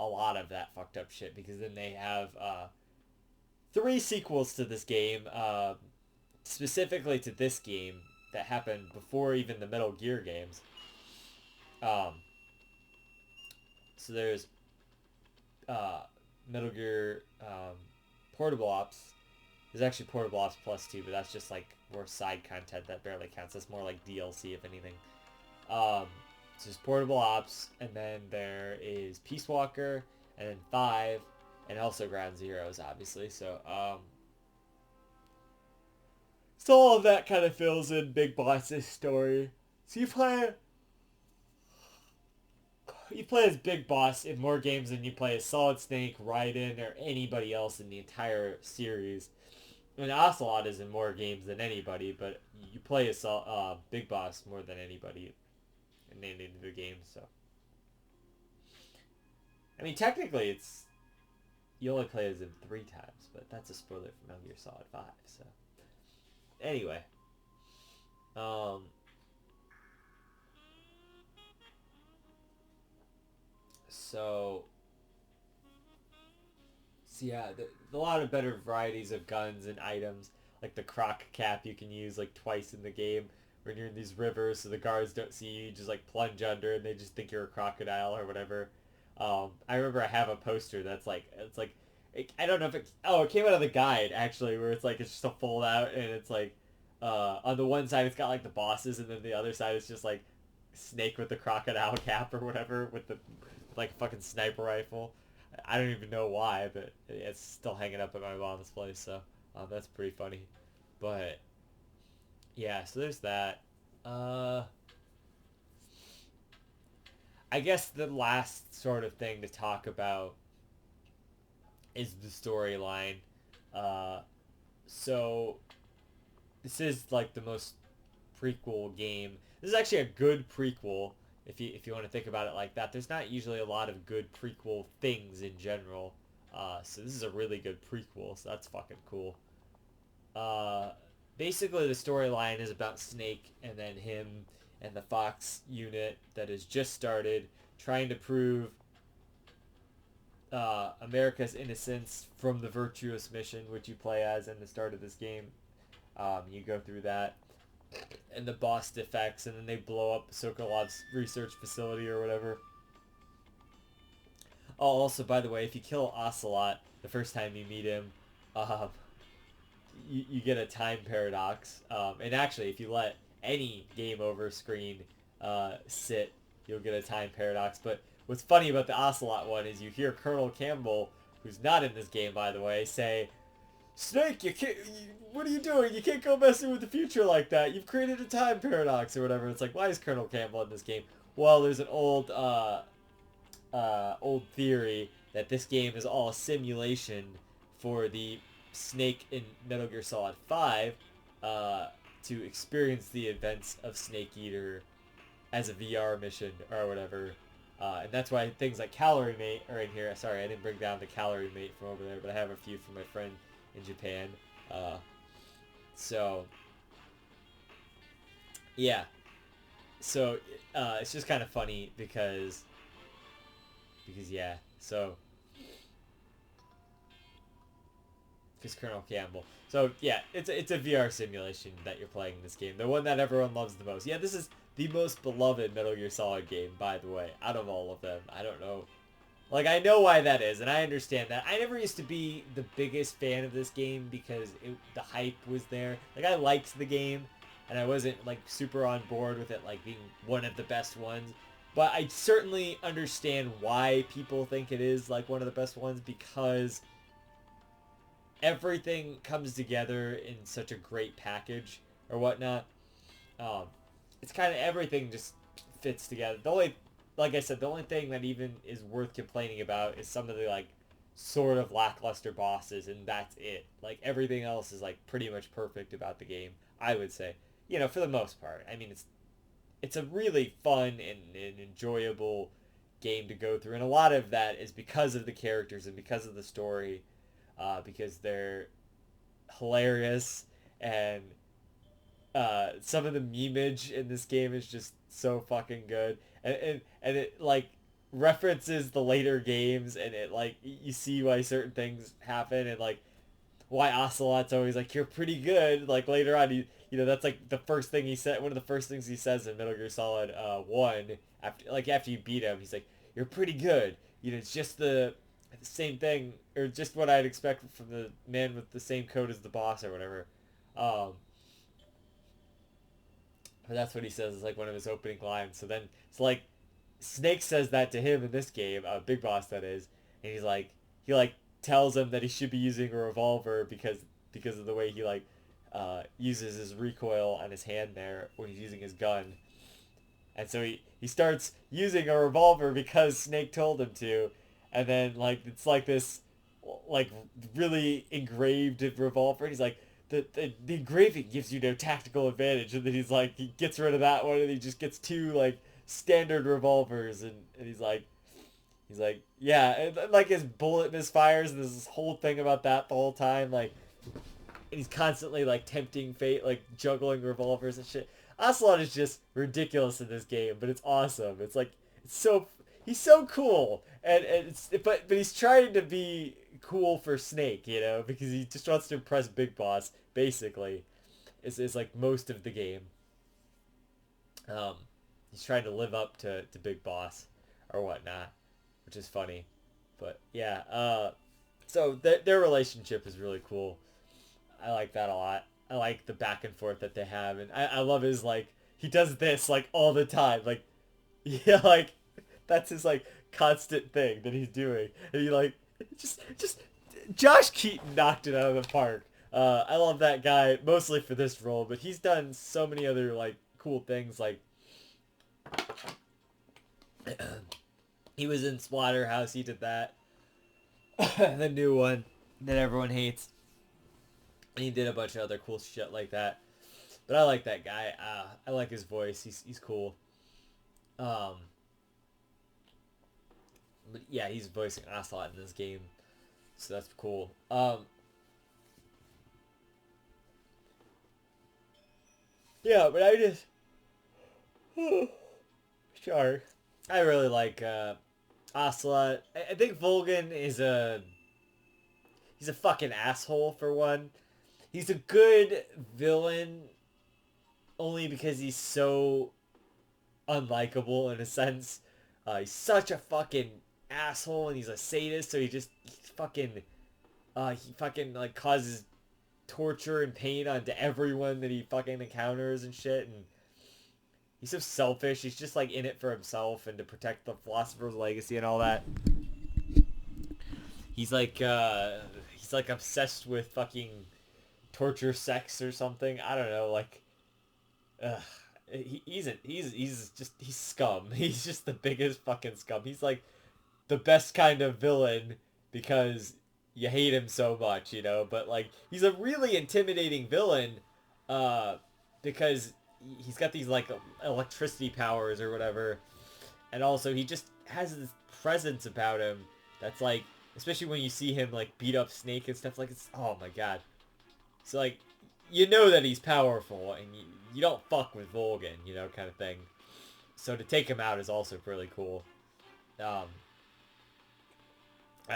a lot of that fucked up shit, because then they have 3 sequels to this game, specifically to this game that happened before even the Metal Gear games. Um, So there's Metal Gear Portable Ops. There's actually Portable Ops Plus 2, but that's just like more side content that barely counts. That's more like DLC, if anything. So there's Portable Ops, and then there is Peace Walker, and then 5, and also Ground Zeroes, obviously. So all of that kind of fills in Big Boss's story. So you play as Big Boss in more games than you play as Solid Snake, Raiden, or anybody else in the entire series. I mean, Ocelot is in more games than anybody, but you play as Big Boss more than anybody in any of the games. So, I mean, technically, it's you only play as him 3 times, but that's a spoiler for Metal Gear Solid 5. So, anyway, um, so yeah, a lot of better varieties of guns and items, like the croc cap you can use like twice in the game when you're in these rivers, so the guards don't see you. You just like plunge under, and they just think you're a crocodile or whatever. I remember I have a poster that's like I don't know if it came out of the guide actually, where it's just a fold out, and it's like on the one side it's got like the bosses, and then the other side is just like Snake with the crocodile cap or whatever with the like fucking sniper rifle. I don't even know why, but it's still hanging up at my mom's place, so that's pretty funny. But yeah, so there's that. Uh, I guess the last sort of thing to talk about is the storyline. Uh, so this is like the most prequel game. This is actually a good prequel if you want to think about it like that. There's not usually a lot of good prequel things in general. So this is a really good prequel, so that's fucking cool. Uh, Basically, the storyline is about Snake and then him and the Fox unit that has just started trying to prove America's innocence from the Virtuous mission, which you play as in the start of this game. You go through that, and the boss defects, and then they blow up Sokolov's research facility or whatever. Oh, also, by the way, if you kill Ocelot the first time you meet him, um, you get a time paradox. And actually, if you let any game over screen sit, you'll get a time paradox. But what's funny about the Ocelot one is you hear Colonel Campbell, who's not in this game, by the way, say, Snake, what are you doing? You can't go messing with the future like that. You've created a time paradox or whatever. It's like, why is Colonel Campbell in this game? Well, there's an old theory that this game is all a simulation for the Snake in Metal Gear Solid 5 to experience the events of Snake Eater as a VR mission or whatever. And that's why things like Calorie Mate are in here. Sorry, I didn't bring down the Calorie Mate from over there, but I have a few from my friend in Japan. So, yeah. So, it's just kind of funny because yeah. So, because Colonel Campbell. So yeah, it's a VR simulation that you're playing in this game. The one that everyone loves the most. Yeah, this is the most beloved Metal Gear Solid game, by the way, out of all of them. I don't know. Like, I know why that is, and I understand that. I never used to be the biggest fan of this game because the hype was there. Like, I liked the game, and I wasn't, like, super on board with it, like, being one of the best ones. But I certainly understand why people think it is, like, one of the best ones, because everything comes together in such a great package or whatnot. Um, it's kind of everything just fits together. Like I said, the only thing that even is worth complaining about is some of the like sort of lackluster bosses, and that's it. Like everything else is like pretty much perfect about the game, I would say. For the most part. I mean, it's a really fun and enjoyable game to go through, and a lot of that is because of the characters and because of the story, because they're hilarious, and some of the memeage in this game is just so fucking good, and it like references the later games, and it like you see why certain things happen, and like why Ocelot's always like, you're pretty good, like later on that's like the first thing he said, one of the first things he says in Metal Gear Solid 1 after you beat him. He's like, you're pretty good. You know, it's just the same thing, or just what I'd expect from the man with the same coat as the boss or whatever. Um, but that's what he says. It's like one of his opening lines. So then it's like Snake says that to him in this game, Big Boss that is, and he's like, he like tells him that he should be using a revolver because of the way he like uses his recoil on his hand there when he's using his gun. And so he starts using a revolver because Snake told him to, and then like it's like this like really engraved revolver. And he's like, the engraving gives you no tactical advantage, and then he's like, he gets rid of that one and he just gets two like standard revolvers, and he's like yeah, and like his bullet misfires, and there's this whole thing about that the whole time, like, and he's constantly like tempting fate, like juggling revolvers and shit. Ocelot is just ridiculous in this game, but it's awesome. It's like he's so cool, and but he's trying to be cool for Snake, you know, because he just wants to impress Big Boss. Basically, is like most of the game. Um, he's trying to live up to Big Boss or whatnot, which is funny, but yeah. So their relationship is really cool. I like that a lot. I like the back and forth that they have, and I love his like he does this like all the time, like yeah, like that's his like constant thing that he's doing, and he like just Josh Keaton knocked it out of the park. I love that guy mostly for this role, but he's done so many other like cool things. Like he was in Splatterhouse, he did that, the new one that everyone hates. And he did a bunch of other cool shit like that. But I like that guy. I like his voice. He's cool. But yeah, he's voicing Ocelot in this game, so that's cool. Yeah, but I just sorry. I really like Ocelot. I think Volgan is he's a fucking asshole for one. He's a good villain only because he's so unlikable in a sense. He's such a fucking asshole, and he's a sadist, so he fucking like causes torture and pain onto everyone that he fucking encounters and shit, and he's so selfish. He's just like in it for himself and to protect the philosopher's legacy and all that. He's like obsessed with fucking torture sex or something. I don't know, like he's scum. He's just the biggest fucking scum. He's like the best kind of villain because you hate him so much, you know, but like he's a really intimidating villain because he's got these like electricity powers or whatever, and also he just has this presence about him that's like, especially when you see him like beat up Snake and stuff, like, it's, oh my god. So like, you know that he's powerful, and you don't fuck with Volgan, you know, kind of thing. So to take him out is also really cool. That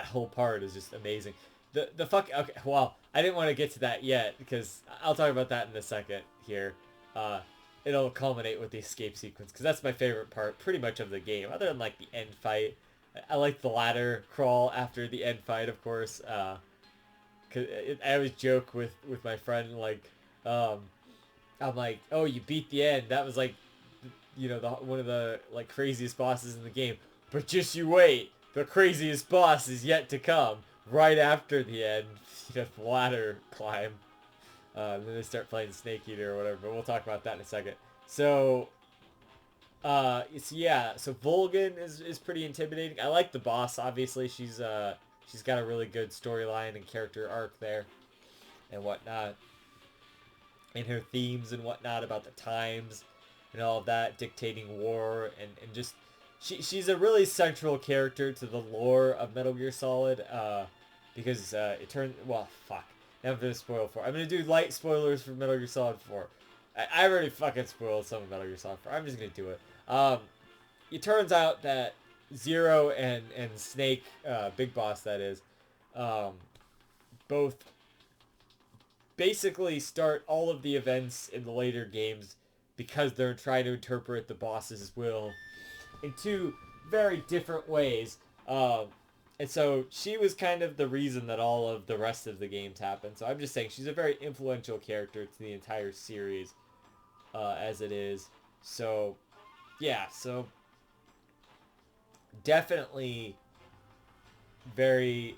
whole part is just amazing. The fuck, okay, well, I didn't want to get to that yet because I'll talk about that in a second here. It'll culminate with the escape sequence because that's my favorite part pretty much of the game, other than like the end fight. I like the ladder crawl after the end fight, of course. Cause I always joke with my friend, like, I'm like, oh, you beat the end. That was like, you know, one of the like craziest bosses in the game. But just you wait, the craziest boss is yet to come. Right after the end, you know, the ladder climb. Then they start playing Snake Eater or whatever. But we'll talk about that in a second. So, yeah. So Volgan is pretty intimidating. I like the boss. Obviously, she's got a really good storyline and character arc there, and whatnot, and her themes and whatnot about the times and all of that, dictating war, and just she's a really central character to the lore of Metal Gear Solid, because it turned, well, fuck, now I'm gonna spoil 4. I'm gonna do light spoilers for Metal Gear Solid 4. I already fucking spoiled some of Metal Gear Solid 4. I'm just gonna do it. It turns out that Zero and Snake, Big Boss that is, both basically start all of the events in the later games because they're trying to interpret the boss's will. And two, very different ways. Um, and so she was kind of the reason that all of the rest of the games happened. So I'm just saying she's a very influential character to the entire series as it is. So yeah, so definitely very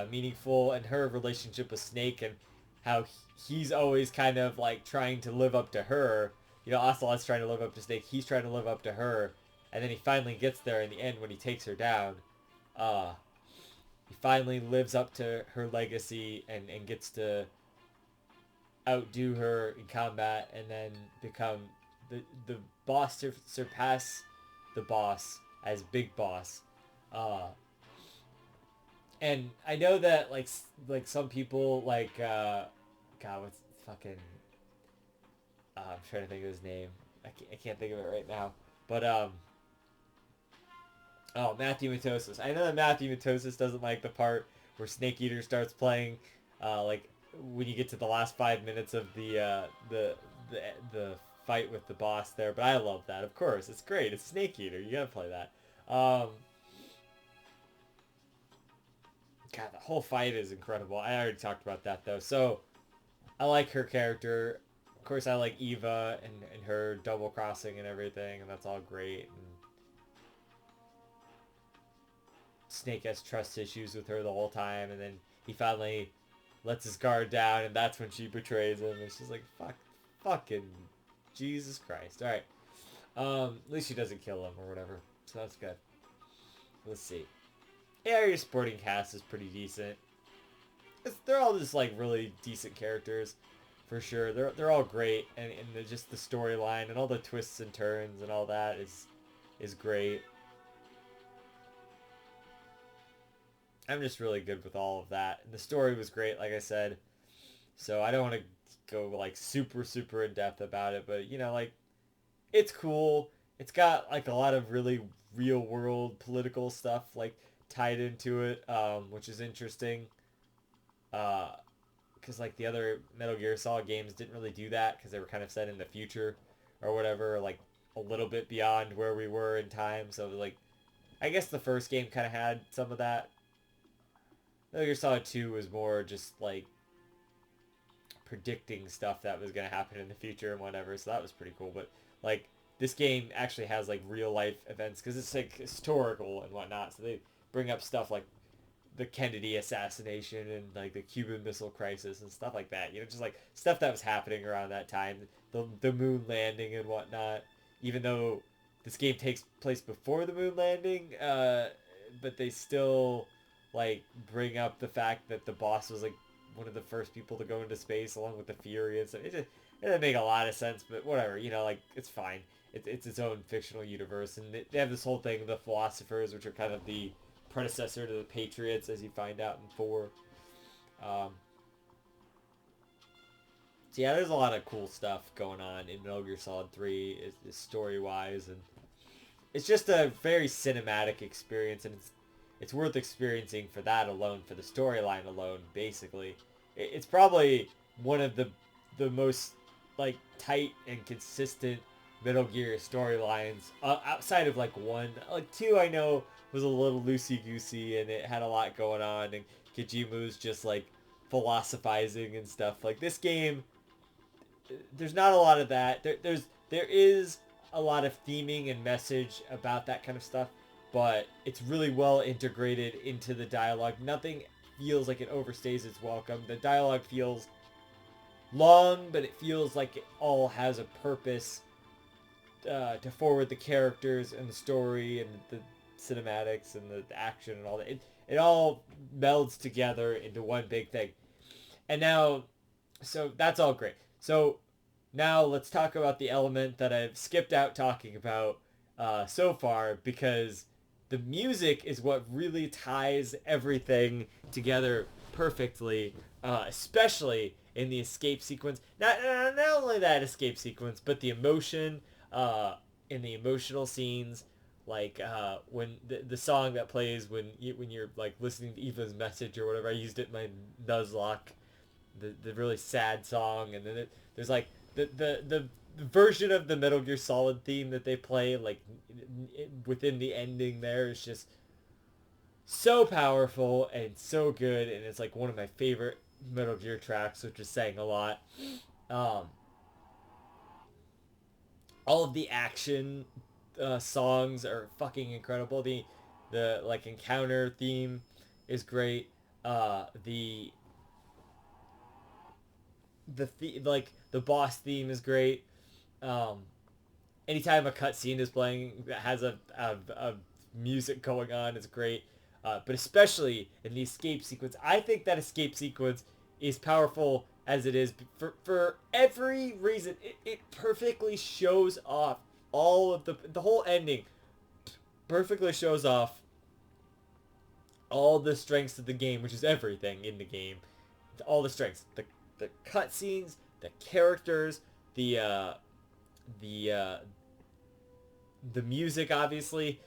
meaningful, and her relationship with Snake and how he's always kind of like trying to live up to her. You know, Ocelot's trying to live up to Snake. He's trying to live up to her, and then he finally gets there in the end when he takes her down. Uh, he finally lives up to her legacy and gets to outdo her in combat, and then become the boss to surpass the boss as Big Boss. Uh, and I know that like some people God, what's fucking I'm trying to think of his name. I can't think of it right now. But oh, Matthew Matosis. I know that Matthew Matosis doesn't like the part where Snake Eater starts playing, like when you get to the last 5 minutes of the fight with the boss there. But I love that. Of course, it's great. It's Snake Eater. You gotta play that. God, the whole fight is incredible. I already talked about that though. So I like her character. Of course, I like Eva and her double crossing and everything, and that's all great. And Snake has trust issues with her the whole time, and then he finally lets his guard down, and that's when she betrays him. And she's like, "Fuck, fucking Jesus Christ!" All right. At least she doesn't kill him or whatever, so that's good. Let's see. Yeah, your supporting cast is pretty decent. They're all just like really decent characters, for sure. They're all great, and just the storyline and all the twists and turns and all that is great. I'm just really good with all of that. And the story was great, like I said. So I don't want to go like super in depth about it, but you know, like it's cool. It's got like a lot of really real world political stuff like tied into it, which is interesting. Uh, because like the other Metal Gear Solid games didn't really do that because they were kind of set in the future or whatever, or like a little bit beyond where we were in time. So like, I guess the first game kind of had some of that. Metal Gear Solid 2 was more just like predicting stuff that was going to happen in the future and whatever, so that was pretty cool. But like this game actually has like real life events because it's like historical and whatnot, so they bring up stuff like the Kennedy assassination and like the Cuban Missile Crisis and stuff like that. You know, just like stuff that was happening around that time, the moon landing and whatnot. Even though this game takes place before the moon landing, but they still like bring up the fact that the boss was like one of the first people to go into space along with the Fury and stuff. It doesn't make a lot of sense, but whatever. You know, like it's fine. It's its own fictional universe, and they have this whole thing, the philosophers, which are kind of the predecessor to the Patriots, as you find out in 4. Um, so yeah, there's a lot of cool stuff going on in Metal Gear Solid 3, story-wise, and it's just a very cinematic experience, and it's worth experiencing for that alone, for the storyline alone. Basically, it's probably one of the most like tight and consistent Metal Gear storylines outside of like 1. Like 2, I know was a little loosey goosey and it had a lot going on, and Kojima's just like philosophizing and stuff. Like this game, there's not a lot of that. There is a lot of theming and message about that kind of stuff, but it's really well integrated into the dialogue. Nothing feels like it overstays its welcome. The dialogue feels long, but it feels like it all has a purpose to forward the characters and the story and the cinematics and the action and all that. It all melds together into one big thing. And now, so that's all great. So now let's talk about the element that I've skipped out talking about so far, because the music is what really ties everything together perfectly, especially in the escape sequence. Not only that escape sequence, but the emotion in the emotional scenes, like when the song that plays when you're like listening to Eva's message or whatever. I used it in my Nuzlocke, the really sad song, and then there's like the the version of the Metal Gear Solid theme that they play, like within the ending, there is just so powerful and so good, and it's like one of my favorite Metal Gear tracks, which is saying a lot. Um, all of the action songs are fucking incredible. The like encounter theme is great. Like the boss theme is great. Um, anytime a cutscene is playing that has a music going on is great. But especially in the escape sequence, I think that escape sequence is powerful as it is for every reason. It perfectly shows off all of the whole ending perfectly shows off all the strengths of the game, which is everything in the game. All the strengths, the cutscenes, the characters, the uh, the uh, the music, obviously.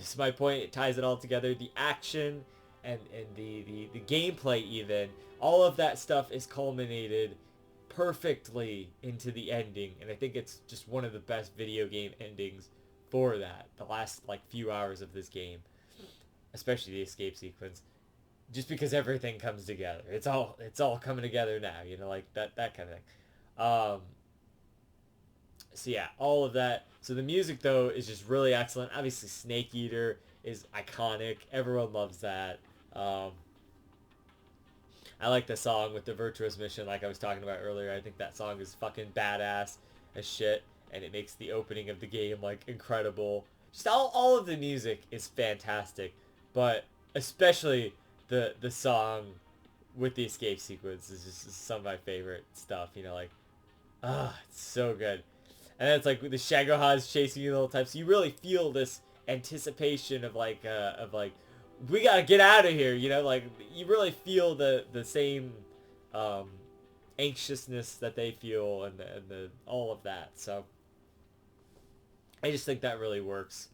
Is my point. It ties it all together. The action and the gameplay, even all of that stuff is culminated perfectly into the ending, and I think it's just one of the best video game endings for that. The last like few hours of this game, especially the escape sequence, just because everything comes together. It's all coming together now. Like that kind of thing. Um, so yeah, all of that. So the music though is just really excellent. Obviously, Snake Eater is iconic. Everyone loves that. Um, I like the song with the virtuous mission, like I was talking about earlier. I think that song is fucking badass as shit, and it makes the opening of the game like incredible. Just all of the music is fantastic, but especially the song with the escape sequence is just some of my favorite stuff. Like it's so good. And then it's like the Shagohas chasing you the whole time, so you really feel this anticipation of like we gotta get out of here. Like you really feel the same um, anxiousness that they feel and the all of that. So I just think that really works.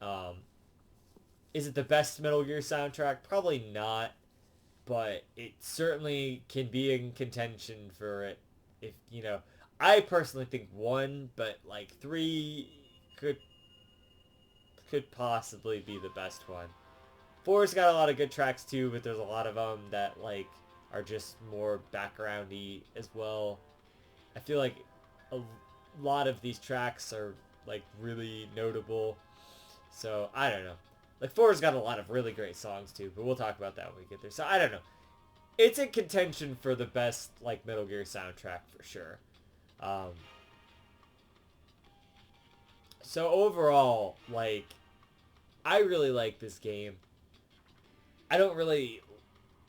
Um, is it the best Metal Gear soundtrack? Probably not, but it certainly can be in contention for it. If I personally think one, but like three could could possibly be the best one. Four's got a lot of good tracks too, but there's a lot of them that like are just more backgroundy as well. I feel like a lot of these tracks are like really notable. So I don't know. Like four's got a lot of really great songs too, but we'll talk about that when we get there. So I don't know. It's in contention for the best like Metal Gear soundtrack for sure. Um, so overall, like I really like this game. I don't really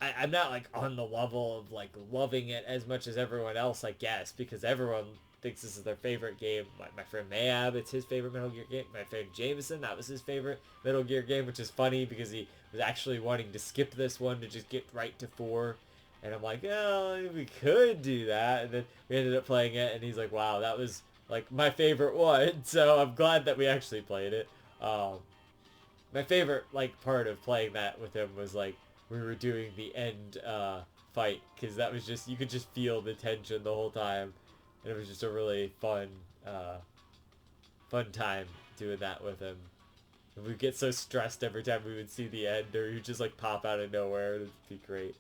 I'm not like on the level of like loving it as much as everyone else, I guess, because everyone thinks this is their favorite game. My friend Mayab, it's his favorite Metal Gear game. My friend Jameson, that was his favorite Metal Gear game, which is funny because he was actually wanting to skip this one to just get right to 4. And I'm like, oh, we could do that. And then we ended up playing it, and he's like, wow, that was like my favorite one. So I'm glad that we actually played it. My favorite like part of playing that with him was like we were doing the end fight, because that was just, you could just feel the tension the whole time, and it was just a really fun time doing that with him. And we'd get so stressed every time we would see the end, or he'd just like pop out of nowhere, and it'd be great.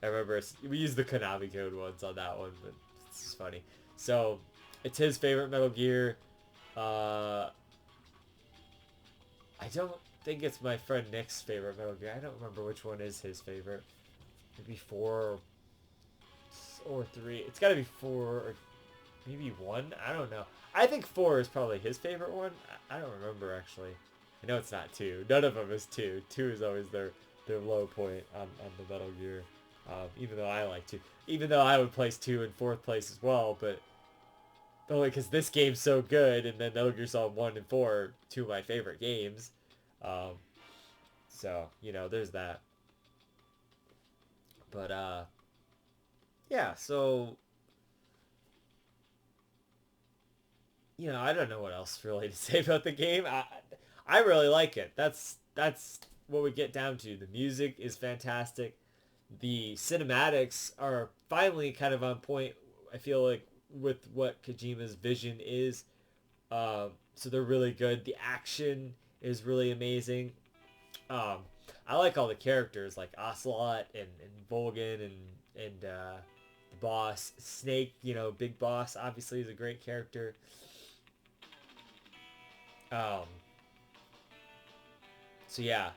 I remember we used the Konami code once on that one, but it's just funny. So it's his favorite Metal Gear. I don't think it's my friend Nick's favorite Metal Gear. I don't remember which one is his favorite. Maybe 4 or 3. It's got to be 4 or maybe 1. I don't know. I think 4 is probably his favorite one. I don't remember actually. I know it's not 2. None of them is 2. 2 is always their low point on the Metal Gear. Even though I like 2. Even though I would place 2 in 4th place as well, but only because this game's so good, and then Metal Gear Solid 1 and 4 are 2 of my favorite games. Um, so, there's that. But, yeah, so, I don't know what else really to say about the game. I really like it. That's what we get down to. The music is fantastic. The cinematics are finally kind of on point. I feel like with what Kojima's vision is. So they're really good. The action is really amazing. Um, I like all the characters like Ocelot and Volgan and the boss Snake. You know, Big Boss obviously is a great character. Um, so yeah,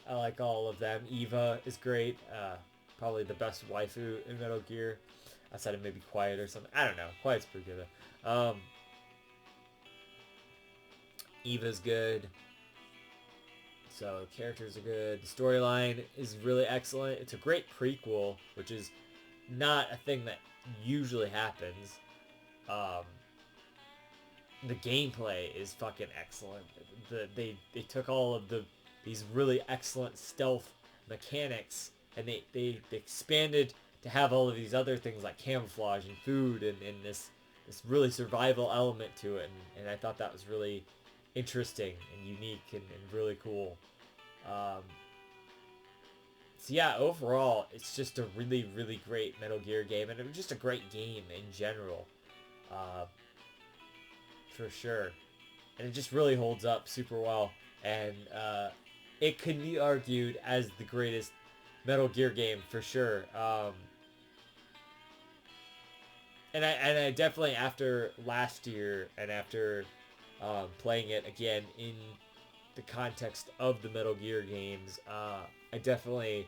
I like all of them. Eva is great. Probably the best waifu in Metal Gear, outside of maybe Quiet or something. I don't know. Quiet's pretty good though. Eva's good. So the characters are good. The storyline is really excellent. It's a great prequel, which is not a thing that usually happens. Um, the gameplay is fucking excellent. They took all of these really excellent stealth mechanics and they expanded to have all of these other things like camouflage and food and this really survival element to it, and I thought that was really interesting and unique and really cool. Um, so yeah, overall, it's just a really, really great Metal Gear game, and it was just a great game in general, uh, for sure. And it just really holds up super well, and it could be argued as the greatest Metal Gear game for sure. And I definitely, after last year and after playing it again in the context of the Metal Gear games, I definitely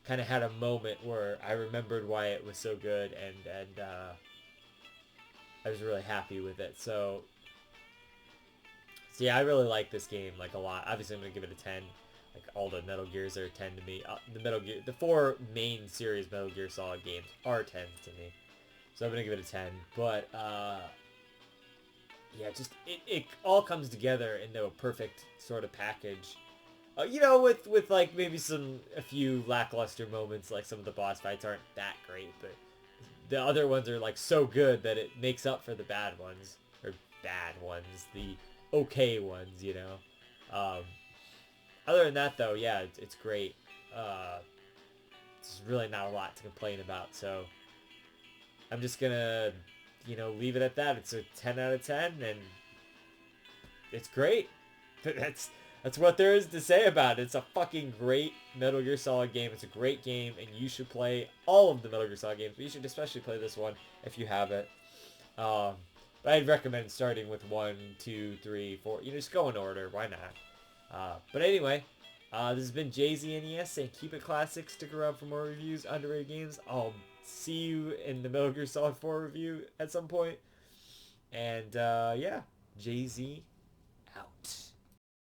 kind of had a moment where I remembered why it was so good, and I was really happy with it. So yeah, I really like this game like a lot. Obviously, I'm gonna give it a 10. Like all the Metal Gears are 10 to me. The four main series Metal Gear Solid games are 10s to me. So I'm gonna give it a 10. But yeah, just it all comes together into a perfect sort of package. With like maybe a few lackluster moments, like some of the boss fights aren't that great, but the other ones are like so good that it makes up for the bad ones, or bad ones, the okay ones. Other than that, though, yeah, it's great. Uh, there's really not a lot to complain about, so I'm just gonna, leave it at that. It's a 10 out of 10, and it's great. That's what there is to say about it. It's a fucking great Metal Gear Solid game. It's a great game, and you should play all of the Metal Gear Solid games, but you should especially play this one if you have it. Um, but I'd recommend starting with 1, 2, 3, 4. Just go in order. Why not? But anyway, this has been JZNES saying keep it classic. Stick around for more reviews, underrated games. I'll see you in the Metal Gear Solid 4 review at some point. And yeah, JZ out.